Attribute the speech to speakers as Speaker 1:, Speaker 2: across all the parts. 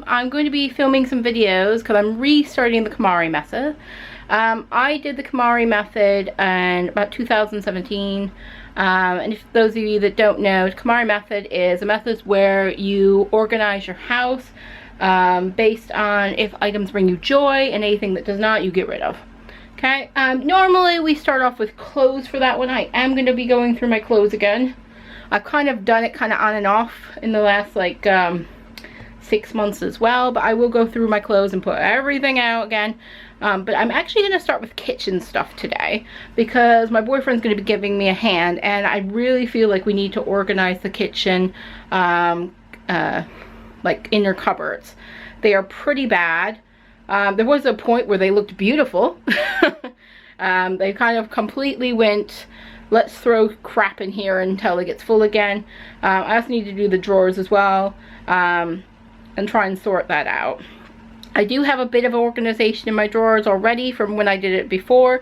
Speaker 1: I'm going to be filming some videos because I'm restarting the Konmari method. I did the Konmari method in about 2017. And if those of you that don't know, the Konmari method is a method where you organize your house based on if items bring you joy, and anything that does not, you get rid of. Okay, normally we start off with clothes for that one. I am going to be going through my clothes again. I've kind of done it kind of on and off in the last like 6 months as well, but I will go through my clothes and put everything out again. But I'm actually going to start with kitchen stuff today because my boyfriend's going to be giving me a hand, and I really feel like we need to organize the kitchen like inner cupboards. They are pretty bad. There was a point where they looked beautiful. They kind of completely went, let's throw crap in here until it gets full again. I also need to do the drawers as well, and try and sort that out. I do have a bit of organization in my drawers already from when I did it before,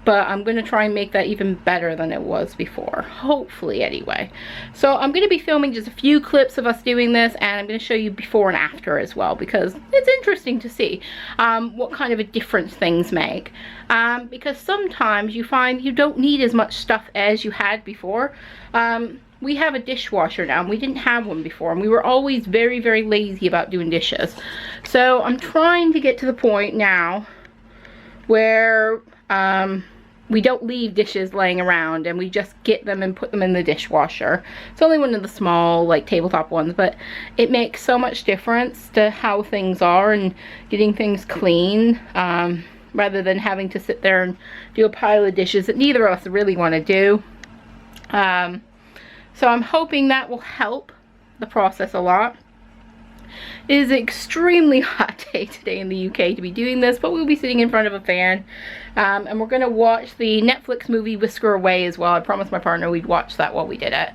Speaker 1: but I'm going to try and make that even better than it was before, hopefully anyway. So I'm going to be filming just a few clips of us doing this, and I'm going to show you before and after as well, because it's interesting to see what kind of a difference things make. Because sometimes you find you don't need as much stuff as you had before. We have a dishwasher now, and we didn't have one before, and we were always very, very lazy about doing dishes. So I'm trying to get to the point now where we don't leave dishes laying around, and we just get them and put them in the dishwasher. It's only one of the small like tabletop ones, but it makes so much difference to how things are and getting things clean, rather than having to sit there and do a pile of dishes that neither of us really want to do. So I'm hoping that will help the process a lot. It is an extremely hot day today in the UK to be doing this, but we'll be sitting in front of a fan. And we're going to watch the Netflix movie Whisker Away as well. I promised my partner we'd watch that while we did it.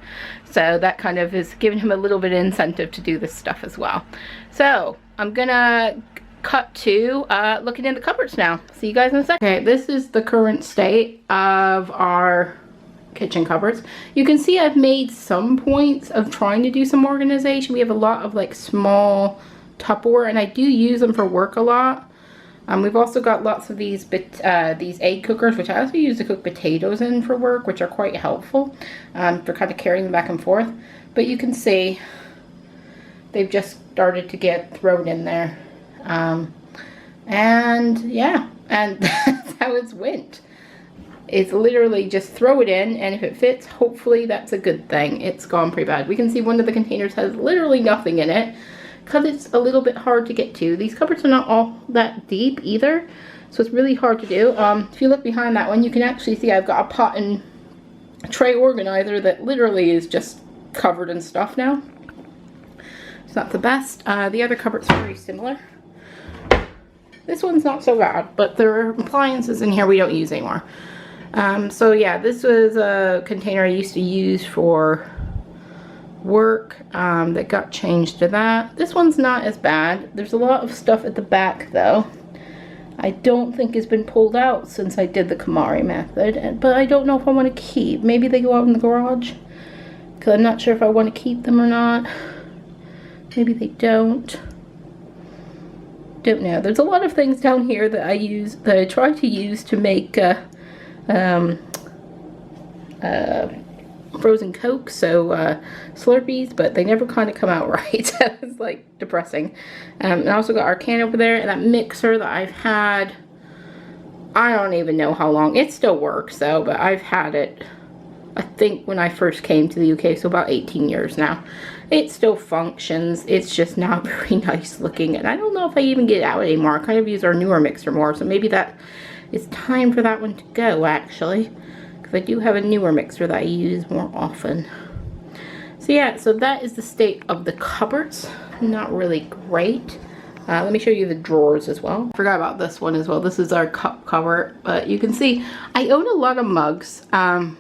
Speaker 1: So that kind of is giving him a little bit of incentive to do this stuff as well. So I'm going to cut to looking in the cupboards now. See you guys in a second. Okay, this is the current state of our kitchen cupboards. You can see I've made some points of trying to do some organization. We have a lot of like small Tupperware, and I do use them for work a lot. We've also got lots of these egg cookers, which I also use to cook potatoes in for work, which are quite helpful for kind of carrying them back and forth. But you can see they've just started to get thrown in there. And yeah, and that's how it's went. It's literally just throw it in, and if it fits, hopefully that's a good thing. It's gone pretty bad. We can see one of the containers has literally nothing in it because it's a little bit hard to get to. These cupboards are not all that deep either, so it's really hard to do. If you look behind that one, you can actually see I've got a pot and tray organizer that literally is just covered in stuff now. It's not the best. The other cupboards are very similar. This one's not so bad, but there are appliances in here we don't use anymore. So yeah, this was a container I used to use for work that got changed to that. This one's not as bad. There's a lot of stuff at the back though. I don't think has been pulled out since I did the Konmari method, but I don't know if I want to keep. Maybe they go out in the garage, because I'm not sure if I want to keep them or not. Maybe they don't. Don't know. There's a lot of things down here that I try to use to make frozen Coke, so Slurpees, but they never kind of come out right. So it's like depressing. And I also got our can over there, and that mixer that I've had, I don't even know how long. It still works though, but I've had it, I think, when I first came to the UK, so about 18 years now. It still functions. It's just not very nice looking, and I don't know if I even get it out anymore. I kind of use our newer mixer more, so maybe that it's time for that one to go, actually, because I do have a newer mixer that I use more often. So yeah, so that is the state of the cupboards. Not really great. Let me show you the drawers as well. I forgot about this one as well. This is our cup cover, but you can see I own a lot of mugs, but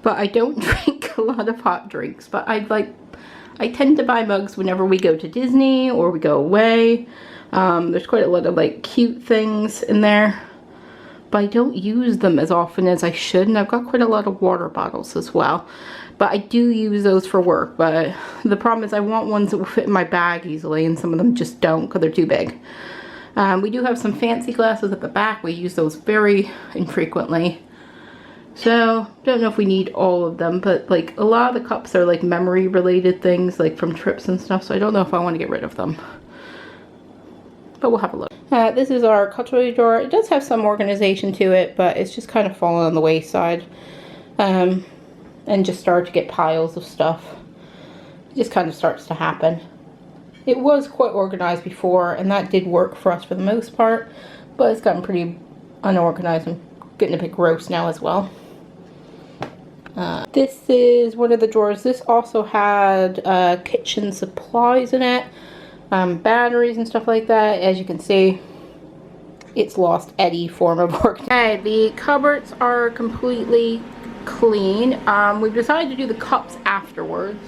Speaker 1: I don't drink a lot of hot drinks. But I tend to buy mugs whenever we go to Disney or we go away. There's quite a lot of like cute things in there. but I don't use them as often as I should, and I've got quite a lot of water bottles as well. But I do use those for work, but the problem is I want ones that will fit in my bag easily, and some of them just don't because they're too big. We do have some fancy glasses at the back. We use those very infrequently. So, don't know if we need all of them, but like a lot of the cups are like memory related things, like from trips and stuff, so I don't know if I want to get rid of them. But we'll have a look. This is our cutlery drawer. It does have some organization to it, but it's just kind of fallen on the wayside. And just started to get piles of stuff. It just kind of starts to happen. It was quite organized before, and that did work for us for the most part, but it's gotten pretty unorganized and getting a bit gross now as well. This is one of the drawers. This also had kitchen supplies in it, batteries and stuff like that. As you can see, it's lost any form of work. Okay, the cupboards are completely clean. We've decided to do the cups afterwards,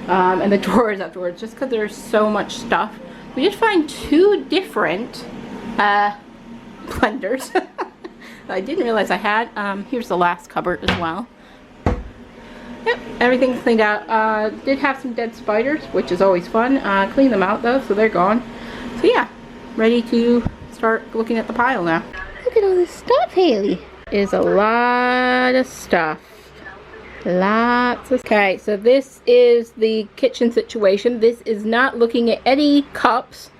Speaker 1: and the drawers afterwards, just because there's so much stuff. We did find 2 different blenders. I didn't realize I had. Here's the last cupboard as well. Yep, everything's cleaned out. Did have some dead spiders, which is always fun. Cleaned them out though, so they're gone. So yeah, ready to start looking at the pile now. Look at all this stuff, Haley. Is a lot of stuff. Lots of. Okay, so this is the kitchen situation. This is not looking at any cups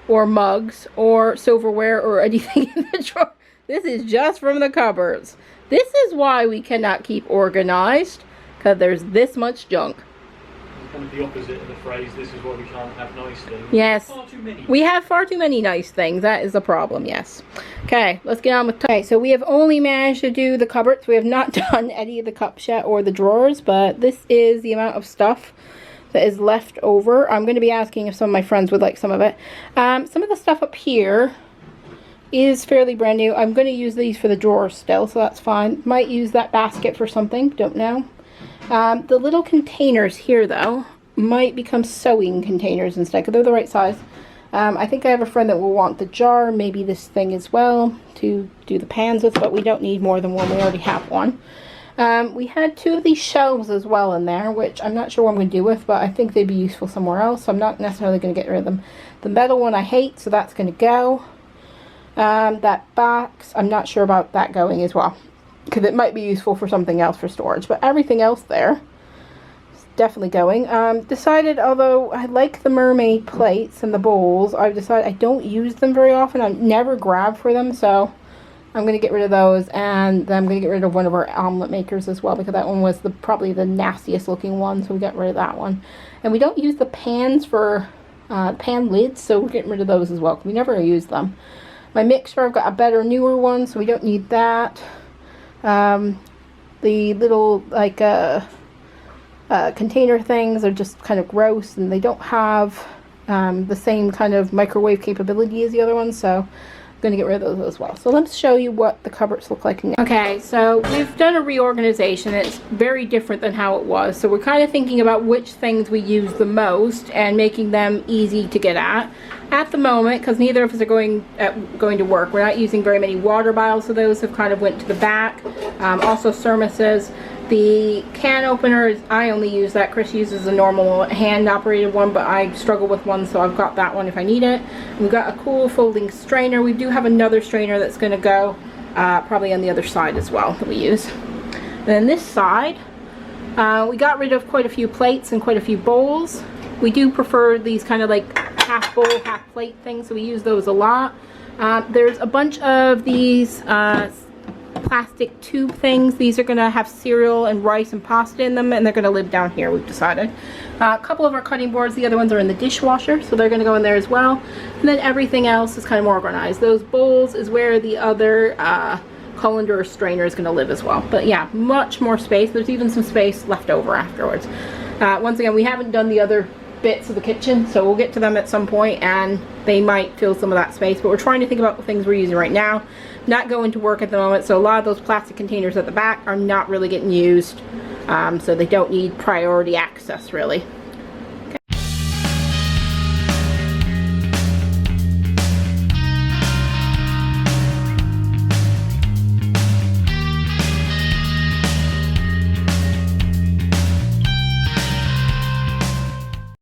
Speaker 1: or mugs or silverware or anything in the drawer. This is just from the cupboards. This is why we cannot keep organized, because there's this much junk.
Speaker 2: Kind of the opposite of the phrase, this is why we can't have nice things.
Speaker 1: Yes.
Speaker 2: Far too many.
Speaker 1: We have far too many nice things. That is the problem, yes. Okay, let's get on with... Okay, so we have only managed to do the cupboards. We have not done any of the cups yet or the drawers, but this is the amount of stuff that is left over. I'm going to be asking if some of my friends would like some of it. Some of the stuff up here is fairly brand new. I'm going to use these for the drawers still, so that's fine. Might use that basket for something, don't know. The little containers here though might become sewing containers instead, because they're the right size. I think I have a friend that will want the jar, maybe this thing as well, to do the pans with, but we don't need more than one. We already have one. We had 2 of these shelves as well in there, which I'm not sure what I'm going to do with, but I think they'd be useful somewhere else, so I'm not necessarily going to get rid of them. The metal one I hate, so that's going to go. That box, I'm not sure about that going as well, because it might be useful for something else for storage, but everything else there is definitely going. Decided, although I like the mermaid plates and the bowls, I've decided I don't use them very often. I never grab for them, so I'm going to get rid of those, and then I'm going to get rid of one of our omelet makers as well, because that one was probably the nastiest looking one, so we got rid of that one. And we don't use the pans for pan lids, so we're getting rid of those as well, because we never use them. My mixer, I've got a better, newer one, so we don't need that. The little, like, container things are just kind of gross, and they don't have the same kind of microwave capability as the other ones, so I'm going to get rid of those as well. So let's show you what the cupboards look like now. Okay, so we've done a reorganization. It's very different than how it was, so we're kind of thinking about which things we use the most and making them easy to get at the moment, because neither of us are going to work. We're not using very many water bottles, so those have kind of went to the back. Also thermoses. The can openers, I only use that. Chris uses a normal hand operated one, but I struggle with one, so I've got that one if I need it. We've got a cool folding strainer. We do have another strainer that's going to go probably on the other side as well that we use. Then this side, we got rid of quite a few plates and quite a few bowls. We do prefer these kind of like half bowl, half plate things, so we use those a lot. There's a bunch of these plastic tube things. These are going to have cereal and rice and pasta in them, and they're going to live down here, we've decided. A couple of our cutting boards, the other ones are in the dishwasher, so they're going to go in there as well. And then everything else is kind of more organized. Those bowls is where the other colander or strainer is going to live as well. But yeah, much more space. There's even some space left over afterwards. Once again, we haven't done the other bits of the kitchen, so we'll get to them at some point, and they might fill some of that space, but we're trying to think about the things we're using right now. Not going to work at the moment, so a lot of those plastic containers at the back are not really getting used, so they don't need priority access really.